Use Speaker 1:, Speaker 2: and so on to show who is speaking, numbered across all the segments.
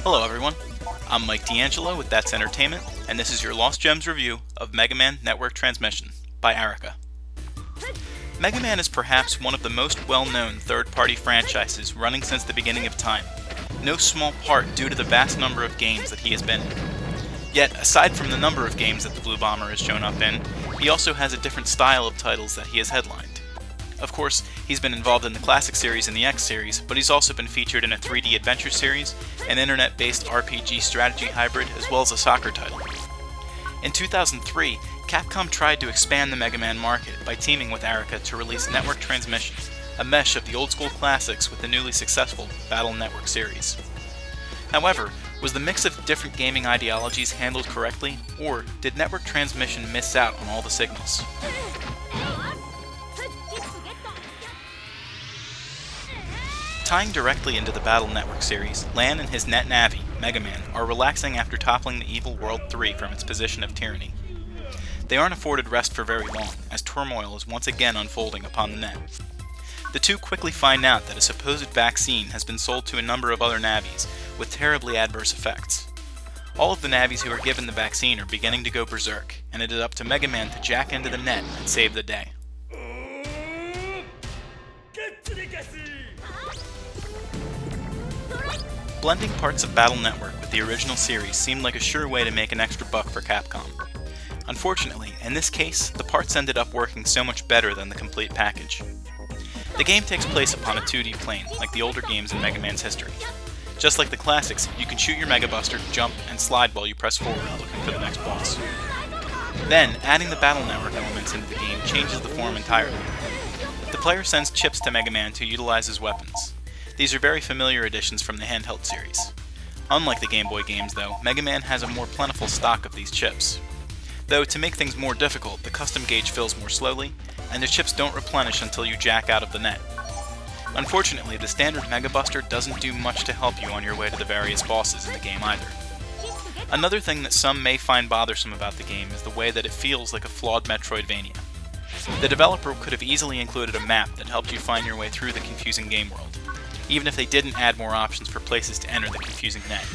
Speaker 1: Hello everyone, I'm Mike DeAngelo with That's Entertainment, and this is your Lost Gems review of Mega Man Network Transmission by Arika. Mega Man is perhaps one of the most well-known third-party franchises running since the beginning of time, no small part due to the vast number of games that he has been in. Yet, aside from the number of games that the Blue Bomber has shown up in, he also has a different style of titles that he has headlined. Of course, he's been involved in the Classic series and the X series, but he's also been featured in a 3D adventure series, an internet-based RPG strategy hybrid, as well as a soccer title. In 2003, Capcom tried to expand the Mega Man market by teaming with Arika to release Network Transmission, a mesh of the old-school classics with the newly successful Battle Network series. However, was the mix of different gaming ideologies handled correctly, or did Network Transmission miss out on all the signals? Tying directly into the Battle Network series, Lan and his Net Navi, Mega Man, are relaxing after toppling the evil World 3 from its position of tyranny. They aren't afforded rest for very long, as turmoil is once again unfolding upon the net. The two quickly find out that a supposed vaccine has been sold to a number of other Navis, with terribly adverse effects. All of the Navis who are given the vaccine are beginning to go berserk, and it is up to Mega Man to jack into the net and save the day. Blending parts of Battle Network with the original series seemed like a sure way to make an extra buck for Capcom. Unfortunately, in this case, the parts ended up working so much better than the complete package. The game takes place upon a 2D plane, like the older games in Mega Man's history. Just like the classics, you can shoot your Mega Buster, jump, and slide while you press forward looking for the next boss. Then, adding the Battle Network elements into the game changes the form entirely. The player sends chips to Mega Man to utilize his weapons. These are very familiar additions from the handheld series. Unlike the Game Boy games though, Mega Man has a more plentiful stock of these chips. Though to make things more difficult, the custom gauge fills more slowly, and the chips don't replenish until you jack out of the net. Unfortunately, the standard Mega Buster doesn't do much to help you on your way to the various bosses in the game either. Another thing that some may find bothersome about the game is the way that it feels like a flawed Metroidvania. The developer could have easily included a map that helped you find your way through the confusing game world, even if they didn't add more options for places to enter the confusing net.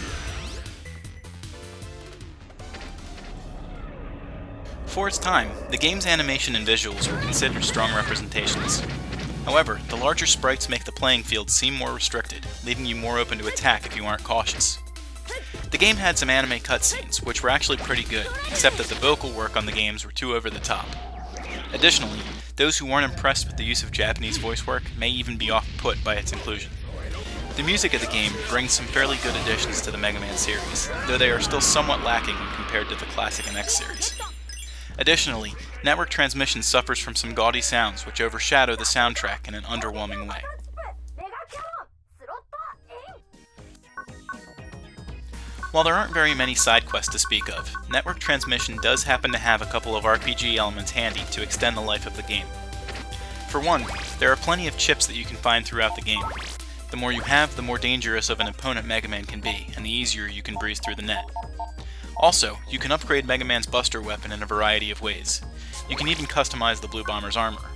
Speaker 1: For its time, the game's animation and visuals were considered strong representations. However, the larger sprites make the playing field seem more restricted, leaving you more open to attack if you aren't cautious. The game had some anime cutscenes, which were actually pretty good, except that the vocal work on the games were too over the top. Additionally, those who weren't impressed with the use of Japanese voice work may even be off-put by its inclusion. The music of the game brings some fairly good additions to the Mega Man series, though they are still somewhat lacking when compared to the Classic and X series. Additionally, Network Transmission suffers from some gaudy sounds which overshadow the soundtrack in an underwhelming way. While there aren't very many side quests to speak of, Network Transmission does happen to have a couple of RPG elements handy to extend the life of the game. For one, there are plenty of chips that you can find throughout the game. The more you have, the more dangerous of an opponent Mega Man can be, and the easier you can breeze through the net. Also, you can upgrade Mega Man's Buster weapon in a variety of ways. You can even customize the Blue Bomber's armor.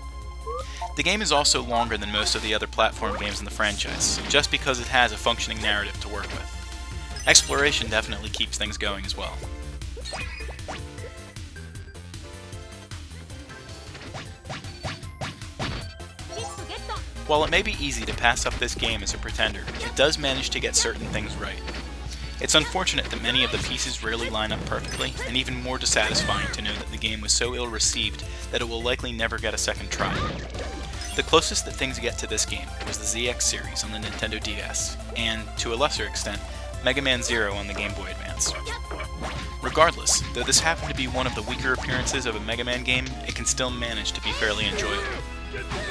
Speaker 1: The game is also longer than most of the other platform games in the franchise, just because it has a functioning narrative to work with. Exploration definitely keeps things going as well. While it may be easy to pass up this game as a pretender, it does manage to get certain things right. It's unfortunate that many of the pieces rarely line up perfectly, and even more dissatisfying to know that the game was so ill-received that it will likely never get a second try. The closest that things get to this game was the ZX series on the Nintendo DS, and, to a lesser extent, Mega Man Zero on the Game Boy Advance. Regardless, though this happened to be one of the weaker appearances of a Mega Man game, it can still manage to be fairly enjoyable.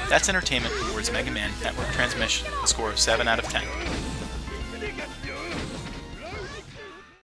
Speaker 1: That's Entertainment awards Mega Man Network Transmission a score of 7 out of 10.